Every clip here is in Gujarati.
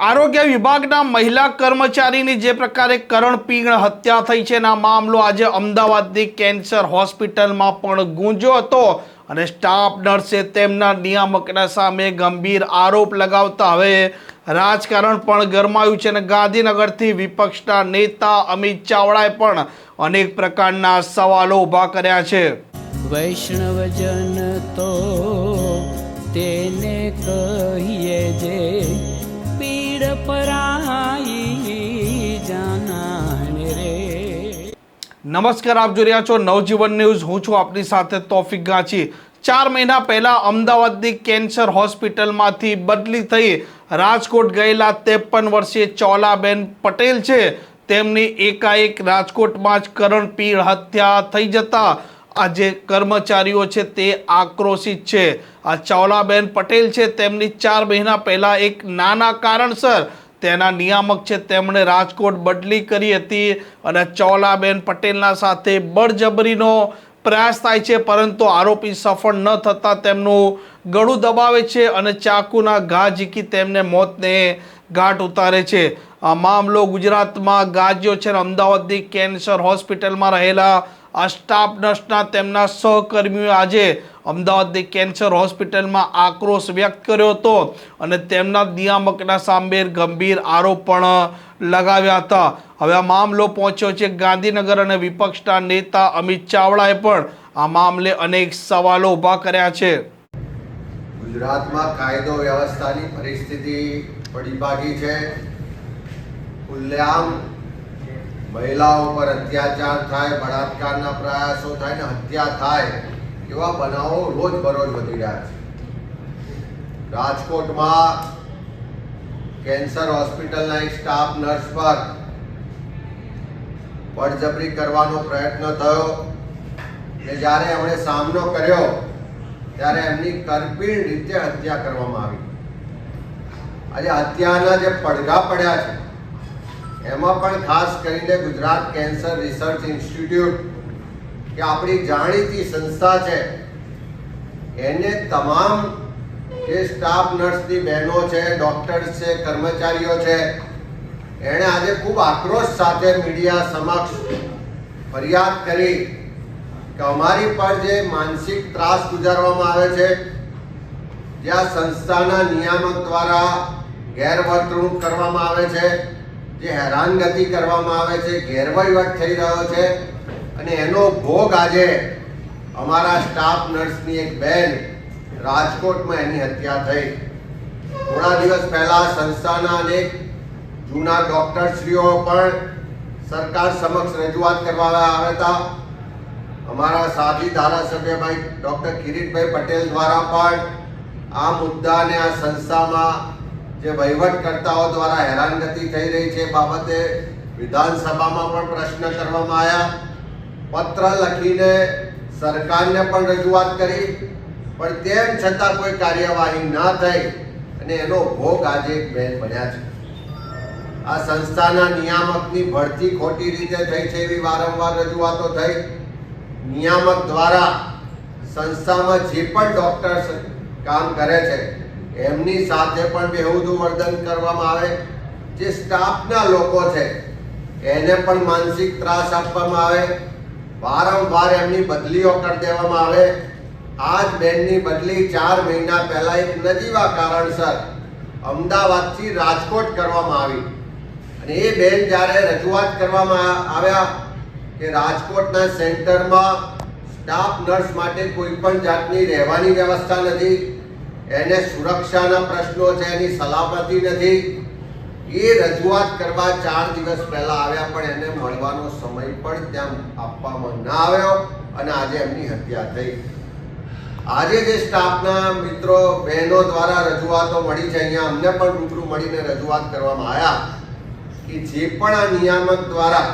આરોગ્ય વિભાગના મહિલા કર્મચારીની જે પ્રકારે કરણપીણ હત્યા થઈ છે એના મામલો આજે અમદાવાદની કેન્સર હોસ્પિટલમાં પણ ગુંજ્યો હતો અને સ્ટાફ નર્સે તેમના નિયામકના સામે ગંભીર આરોપ લગાવતા હવે રાજકારણ પણ ગરમાયું છે અને ગાંધીનગરથી વિપક્ષના નેતા અમિત ચાવડાએ પણ અનેક પ્રકારના સવાલો ઊભા કર્યા છે। વૈષ્ણવજન તો તેને કહીએ જે પીડ પરાઈ જાનાને રે। નમસ્કાર, આપ જોઈ રહ્યા છો નવજીવન ન્યૂઝ। હું છું આપની સાથે તોફિક ગાંચી। 4 મહિના પહેલા અમદાવાદની કેન્સર હોસ્પિટલમાંથી બદલી થઈ રાજકોટ ગયેલા 53 વર્ષીય ચોલાબેન પટેલ છે, તેમની એકાએક રાજકોટમાં જ કરણપીણ હત્યા થઈ જતા આ જે કર્મચારીઓ છે તે આક્રોશિત છે। આ ચોલાબેન પટેલ છે, તેમની 4 મહિના પહેલા એક નાના કારણસર તેના નિયામક છે તેમણે રાજકોટ બદલી કરી હતી અને ચોલાબેન પટેલના સાથે બળજબરીનો પ્રયાસ થાય છે, પરંતુ આરોપી સફળ ન થતાં તેમનું ગળું દબાવે છે અને ચાકુના ઘા ઝીકી તેમને મોતને ઘાટ ઉતારે છે। આ મામલો ગુજરાતમાં ગાજ્યો છે। અમદાવાદની કેન્સર હોસ્પિટલમાં રહેલા આ સ્ટાફ નર્સના તેમના સહકર્મીઓએ આજે અમદાવાદની કેન્સર હોસ્પિટલમાં આક્રોશ વ્યક્ત કર્યો હતો અને તેમના નિયામકના સામે ગંભીર આરોપ પણ લગાવ્યા હતા। હવે આ મામલો પહોંચ્યો છે ગાંધીનગર અને વિપક્ષના નેતા અમિત ચાવડાએ પણ આ મામલે અનેક સવાલો ઊભા કર્યા છે। ગુજરાતમાં કાયદો વ્યવસ્થાની પરિસ્થિતિ પડી ભાગી છે। ખુલ્લેઆમ મહિલાઓ પર અત્યાચાર થાય, બળાત્કારના પ્રયાસો થાય ને હત્યા થાય એવા બનાવો રોજબરોજ વધી રહ્યા છે। રાજકોટમાં કેન્સર હોસ્પિટલના એક સ્ટાફ નર્સ પર બળજબરી કરવાનો પ્રયત્ન થયો ને જ્યારે એમણે સામનો કર્યો ત્યારે એમની કરપીણ રીતે હત્યા કરવામાં આવી। આજે હત્યાના જે પડઘા પડ્યા છે એમાં પણ ખાસ કરીને ગુજરાત કેન્સર રિસર્ચ ઇન્સ્ટિટ્યૂટ કે આપણી જાણીતી સંસ્થા છે એને તમામ જે સ્ટાફ નર્સની બહેનો છે, ડોક્ટર્સ છે, કર્મચારીઓ છે, એણે આજે ખૂબ આક્રોશ સાથે મીડિયા સમક્ષ ફરિયાદ કરી કે અમારી પર જે માનસિક ત્રાસ ગુજારવામાં આવે છે, જ્યાં સંસ્થાના નિયામક દ્વારા ગેરવર્તણૂક કરવામાં આવે છે, જે હેરાનગતિ કરવામાં આવે છે, ગેરવહીવટ થઈ રહ્યો છે અને એનો ભોગ આજે અમારા સ્ટાફ નર્સની એક બહેન રાજકોટમાં એની હત્યા થઈ। થોડા દિવસ પહેલા સંસ્થાના અનેક જૂના ડોક્ટરશ્રીઓ પણ સરકાર સમક્ષ રજૂઆત કરવા આવ્યા હતા। અમારા સાથી ધારાસભ્ય ભાઈ ડૉક્ટર કિરીટભાઈ પટેલ દ્વારા પણ આ મુદ્દાને આ સંસ્થામાં જે વહીવટકર્તાઓ દ્વારા હેરાનગતિ થઈ રહી છે બાબતે વિધાનસભામાં પણ પ્રશ્ન કરવામાં આવ્યા, પત્ર લખીને સરકારને પણ રજૂઆત કરી, પણ તેમ છતાં કોઈ કાર્યવાહી ના થઈ અને એનો ભોગ આજે એક બેન બન્યા છે। આ સંસ્થાના નિયામકની ભરતી ખોટી રીતે થઈ છે એવી વારંવાર રજૂઆતો થઈ। નિયામક દ્વારા સંસ્થામાં જે પણ ડોક્ટર્સ કામ કરે છે એમની સાથે પણ બેહુદું વર્તન કરવામાં આવે, જે સ્ટાફના લોકો છે એને પણ માનસિક ત્રાસ આપવામાં આવે, વારંવાર એમની બદલીઓ કરી દેવામાં આવે। આ જ બેનની બદલી 4 મહિના પહેલા એક નજીવા કારણસર અમદાવાદથી રાજકોટ કરવામાં આવી અને એ બેન જ્યારે રજૂઆત કરવામાં આવ્યા કે રાજકોટના સેન્ટરમાં સ્ટાફ નર્સ માટે કોઈ પણ જાતની રહેવાની વ્યવસ્થા નથી, એને સુરક્ષાના પ્રશ્નો છે, એની સલામતી નથી, એ રજૂઆત કરવા 4 દિવસ પહેલા આવ્યા પણ એને મળવાનો સમય પણ ત્યાં આપવામાં ના આવ્યો અને આજે એમની હત્યા થઈ। આજે જે સ્ટાફના મિત્રો બહેનો દ્વારા રજૂઆતો મળી છે, અહીંયા અમને પણ રૂબરૂ મળીને રજૂઆત કરવામાં આવ્યા કે જે પણ આ નિયામક દ્વારા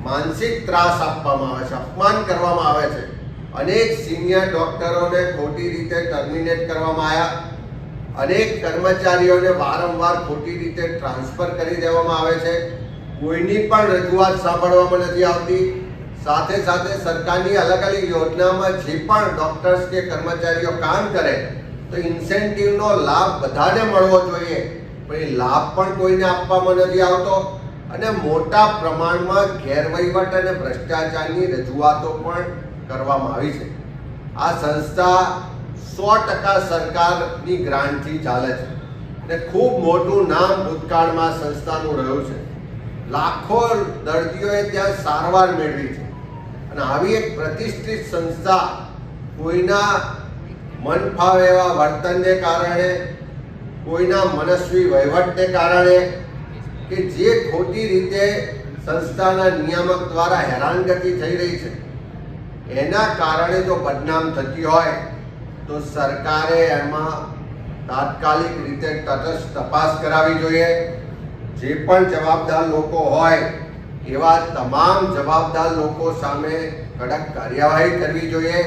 માનસિક ત્રાસ આપવામાં આવે છે, અપમાન કરવામાં આવે છે, અનેક સિનિયર ડોક્ટરોને ખોટી રીતે ટર્મિનેટ કરવામાં આવ્યા, અનેક કર્મચારીઓને વારંવાર ખોટી રીતે ટ્રાન્સફર કરી દેવામાં આવે છે, કોઈની પણ રજૂઆત સાંભળવામાં નથી આવતી। સાથે સાથે સરકારની અલગ અલગ યોજનામાં જે પણ ડોક્ટર્સ કે કર્મચારીઓ કામ કરે તો ઇન્સેન્ટિવનો લાભ બધાને મળવો જોઈએ, પણ એ લાભ પણ કોઈને આપવામાં નથી આવતો અને મોટા પ્રમાણમાં ગેરવહીવટ અને ભ્રષ્ટાચારની રજૂઆતો પણ કરવામાં આવી છે. આ સંસ્થા 100% સરકારની ગ્રાન્ટથી ચાલે છે અને ખૂબ મોટું નામ ભૂતકાળમાં સંસ્થાનું રહ્યું છે. લાખો દર્દીઓએ ત્યાં સારવાર મેળવી છે અને આવી એક પ્રતિષ્ઠિત સંસ્થા કોઈના મન ફાવે એવા વર્તનને કારણે, કોઈના મનસ્વી વહીવટને કારણે કે જે ખોટી રીતે સંસ્થાના નિયામક દ્વારા હેરાનગતિ થઈ રહી છે એના કારણે જો બદનામ થતી હોય તો સરકારે એમાં તાત્કાલિક રીતે તટસ્થ તપાસ કરાવવી જોઈએ. જે પણ જવાબદાર લોકો હોય એવા તમામ જવાબદાર લોકો સામે કડક કાર્યવાહી કરવી જોઈએ.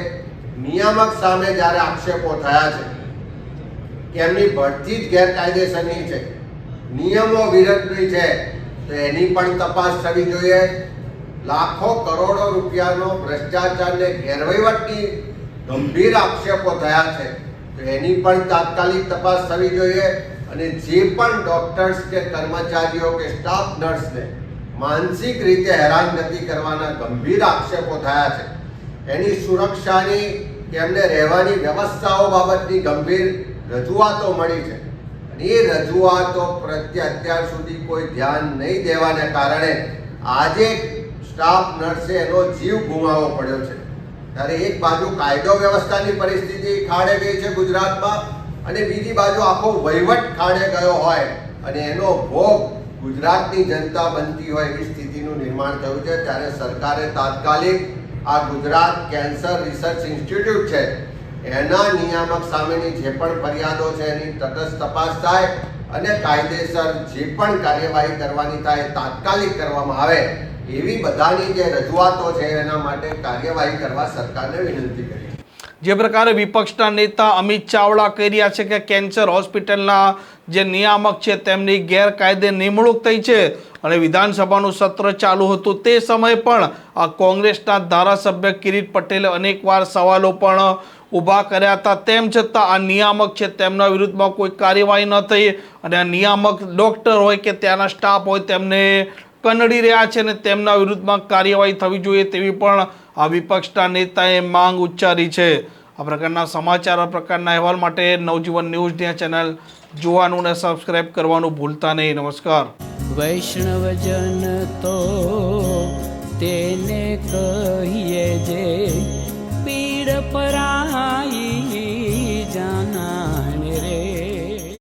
નિયામક સામે જ્યારે આક્ષેપો થયા છે કે એમની ભરતી જ ગેરકાયદેસરની છે, નિયમો વિરુદ્ધની છે, તો એની પણ તપાસ થવી જોઈએ. લાખો કરોડો રૂપિયાનો ભ્રષ્ટાચાર ને ગેરવહીવટની ગંભીર આક્ષેપો થયા છે તો એની પણ તાત્કાલિક તપાસ થવી જોઈએ. અને જે પણ ડોક્ટર્સ કે કર્મચારીઓ કે સ્ટાફ નર્સને માનસિક રીતે હેરાનગતિ કરવાના ગંભીર આક્ષેપો થયા છે, એની સુરક્ષાની કે એમને રહેવાની વ્યવસ્થાઓ બાબતની ગંભીર રજૂઆતો મળી છે અને એ રજૂઆતો પ્રત્યે અત્યાર સુધી કોઈ ધ્યાન નહીં દેવાને કારણે આજે સ્ટાફ નર્સે એનો જીવ ગુમાવવો પડ્યો છે. ત્યારે એક બાજુ કાયદો વ્યવસ્થાની પરિસ્થિતિ ખાડે ગઈ છે ગુજરાતમાં અને બીજી બાજુ આખો વહીવટ ખાડે ગયો હોય અને એનો ભોગ ગુજરાતની જનતા બનતી હોય એવી સ્થિતિનું નિર્માણ થયું છે. ત્યારે સરકારે તાત્કાલિક આ ગુજરાત કેન્સર રિસર્ચ ઇન્સ્ટિટ્યૂટ છે એના નિયામક સામેની જે પણ ફરિયાદો છે એની તટસ્થ તપાસ થાય અને કાયદેસર જે પણ કાર્યવાહી કરવાની થાય તાત્કાલિક કરવામાં આવે એવી બધાની જે રજૂઆતો છે એના માટે કાર્યવાહી કરવા સરકારને વિનંતી કરી. જે પ્રકારે વિપક્ષના નેતા અમિત ચાવડા કહી રહ્યા છે કે કેન્સર હોસ્પિટલના જે નિયામક છે તેમની ગેરકાયદે નિમણૂક થઈ છે અને વિધાનસભાનું સત્ર ચાલુ હતું તે સમયે પણ આ કોંગ્રેસના ધારાસભ્ય કિરીટ પટેલે અનેકવાર સવાલો પણ ઊભા કર્યા હતા. તેમ છતાં આ નિયામક છે તેમના વિરુદ્ધમાં કોઈ કાર્યવાહી ન થઈ અને આ નિયામક ડૉક્ટર હોય કે ત્યાંના સ્ટાફ હોય તેમને કનડી રહ્યા છે અને તેમના વિરુદ્ધમાં કાર્યવાહી થવી જોઈએ તેવી પણ આ વિપક્ષના નેતાએ માંગ ઉચ્ચારી છે. આ પ્રકારના સમાચાર, આ પ્રકારના અહેવાલ માટે નવજીવન ન્યૂઝની ચેનલ જોવાનું અને સબસ્ક્રાઇબ કરવાનું ભૂલતા નહીં. નમસ્કાર. વૈષ્ણવજન તો તેને કહીએ જે પીડ પરા